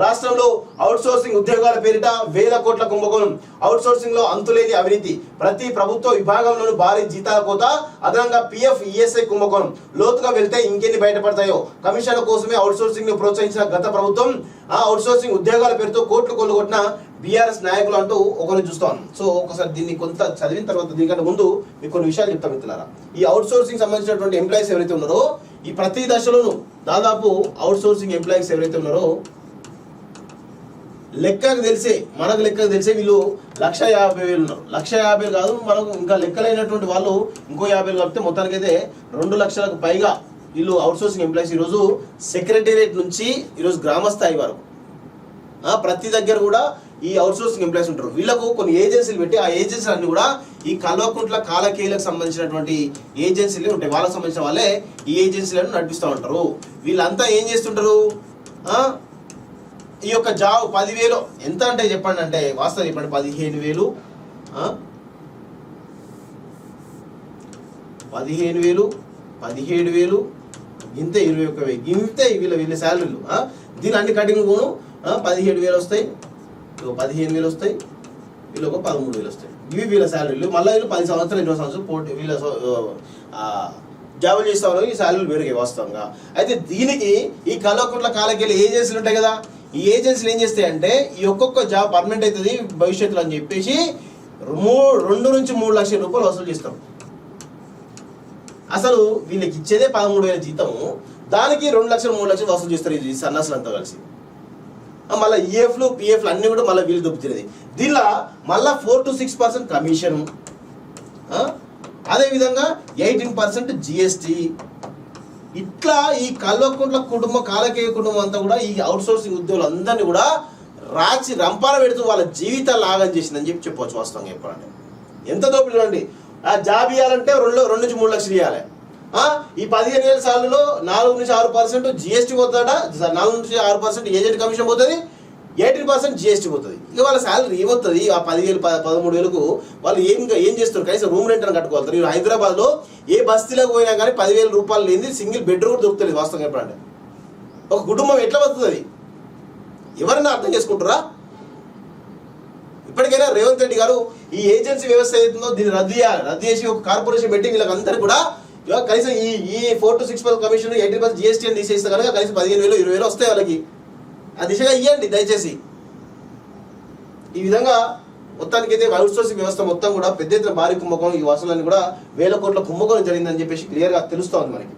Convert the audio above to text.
రాష్ట్రంలో out sourcing ఉద్యోగాల పేరిట వేల కోట్ల కుంభకోణం. అవుట్ సోర్సింగ్ లో అంతులేని అవినీతి. ప్రతి ప్రభుత్వ విభాగంలోనూ భారీ జీతాల కోత, అదనంగా పిఎఫ్ ఈఎస్ఐ కుంభకోణం. లోతుగా వెళ్తే ఇంకెన్ని బయటపడతాయో. కమిషన్ల కోసమే అవుట్ సోర్సింగ్ ను ప్రోత్సహించిన గత ప్రభుత్వం ఆ అవుట్ సోర్సింగ్ ఉద్యోగాల పేరుతో కోట్లు కొల్లగొట్టిన బీఆర్ఎస్ నాయకులు అంటూ ఒకరిని చూస్తాను. సో ఒకసారి దీన్ని కొంత చదివిన తర్వాత దీనికంటే ముందు మీకు కొన్ని విషయాలు చెప్తాను మిత్రులారా. ఈ అవుట్ సోర్సింగ్ సంబంధించినటువంటి ఎంప్లాయీస్ ఎవరైతే ఉన్నారో ఈ ప్రతి దశలోనూ దాదాపు అవుట్ సోర్సింగ్ ఎంప్లాయీస్ ఎవరైతే ఉన్నారో లెక్కకు తెలిసే వీళ్ళు 1,50,000 ఉన్నారు. 1,50,000 కాదు, మనకు ఇంకా లెక్కలైనటువంటి వాళ్ళు ఇంకో 50,000 కలిపితే మొత్తానికైతే 2 లక్షలకు పైగా వీళ్ళు అవుట్ సోర్సింగ్ ఎంప్లాయీస్ ఈరోజు సెక్రటేరియట్ నుంచి ఈరోజు గ్రామ స్థాయి వరకు ప్రతి దగ్గర కూడా ఈ అవుట్ సోర్సింగ్ ఎంప్లాయీస్ ఉంటారు. వీళ్ళకు కొన్ని ఏజెన్సీలు పెట్టి ఆ ఏజెన్సీలు అన్ని కూడా ఈ కల్వకుంట్ల కాలకేయులకు సంబంధించినటువంటి ఏజెన్సీలు ఉంటాయి. వాళ్ళకి సంబంధించిన వాళ్ళే ఈ ఏజెన్సీలను నడిపిస్తూ ఉంటారు. వీళ్ళంతా ఏం చేస్తుంటారు, ఈ యొక్క జాబ్ 10,000 ఎంత అంటే చెప్పండి, అంటే వాస్తవం చెప్పండి, 15,000 17,000 ఇంతే 21,000 ఇంతే వీళ్ళ శాలరీలు. దీని అన్ని కటింగ్ పోను 17,000 వస్తాయి, 15,000 వస్తాయి, వీళ్ళు ఒక 13,000 వస్తాయి. ఇవి వీళ్ళ శాలరీలు. మళ్ళీ వీళ్ళు 10 సంవత్సరాలు 20 సంవత్సరాలు పోటీ వీళ్ళ జాబులు చేస్తా ఉన్నారు. ఈ శాలరీలు పెరిగాయి వాస్తవంగా. అయితే దీనికి ఈ కల్వకుంట్ల కాలకేయుల ఏజెన్సీలు ఉంటాయి కదా, ఈ ఏజెన్సీలు ఏం చేస్తాయంటే ఈ ఒక్కొక్క జాబ్ పర్మనెంట్ అవుతుంది భవిష్యత్తులో అని చెప్పేసి 2 నుంచి 3 లక్షల రూపాయలు వసూలు చేస్తాం. అసలు వీళ్ళకి ఇచ్చేదే 13,000 జీతము, దానికి 2 లక్షలు 3 లక్షలు వసూలు చేస్తారు ఈ సన్నాసులు అంతా కలిసి. మళ్ళీ ఈఎఫ్లు పిఎఫ్లు అన్ని కూడా మళ్ళీ వీళ్ళు దొబ్బుతున్నది. దీనిలో మళ్ళీ 4 to 6% కమిషన్, అదేవిధంగా 18% జిఎస్టీ. ఇట్లా ఈ కల్వకుంట్ల కుటుంబం కాలకేయ కుటుంబం అంతా కూడా ఈ అవుట్ సోర్సింగ్ ఉద్యోగులందరినీ కూడా రాచి రంపాన పెడుతూ వాళ్ళ జీవితాలు ఆగం చేసిందని చెప్పవచ్చు. వాస్తవంగా చెప్పాలంటే ఎంత దోపిడీ చూడండి. ఆ జాబ్ ఇవ్వాలంటే 2 నుంచి 3 లక్షలు ఇవ్వాలి. ఈ 15,000 సార్లలో 4 నుంచి 6% జిఎస్టీ పోతుందట, 4 నుంచి 6% ఏజెంట్ కమిషన్ పోతుంది, 18% జిఎస్టీ పోతుంది. ఇక వాళ్ళ శాలరీ ఏమవుతుంది? ఆ 10,000 13,000కు వాళ్ళు ఏం చేస్తారు? కనీసం రూమ్ రెంట్ అని కట్టుకోవాలి. మీరు హైదరాబాద్లో ఏ బస్తీలోకి పోయినా కానీ 10,000 రూపాయలు లేని సింగిల్ బెడ్రూమ్ కూడా దొరుకుతుంది. వాస్తవంగా చెప్పాలంటే ఒక కుటుంబం ఎట్లా వస్తుంది? ఎవరైనా అర్థం చేసుకుంటారా? ఇప్పటికైనా రేవంత్ రెడ్డి గారు ఈ ఏజెన్సీ వ్యవస్థ ఏదైతుందో దీన్ని రద్దు చేసి ఒక కార్పొరేషన్ పెట్టి వీళ్ళకందరూ కూడా కనీసం ఈ 4 to 6% కమిషన్ 18% జిఎస్టీ అని తీసేస్తే కనుక కనీసం 15,000 20,000 వస్తాయి వాళ్ళకి. ఆ దిశగా ఇవ్వండి దయచేసి. ఈ విధంగా మొత్తానికైతే అవుట్ సోర్సింగ్ వ్యవస్థ మొత్తం కూడా పెద్ద ఎత్తున భారీ కుంభకోణం, ఈ వసూలన్నీ కూడా వేల కోట్ల కుంభకోణం జరిగిందని చెప్పేసి క్లియర్గా తెలుస్తోంది మనకి.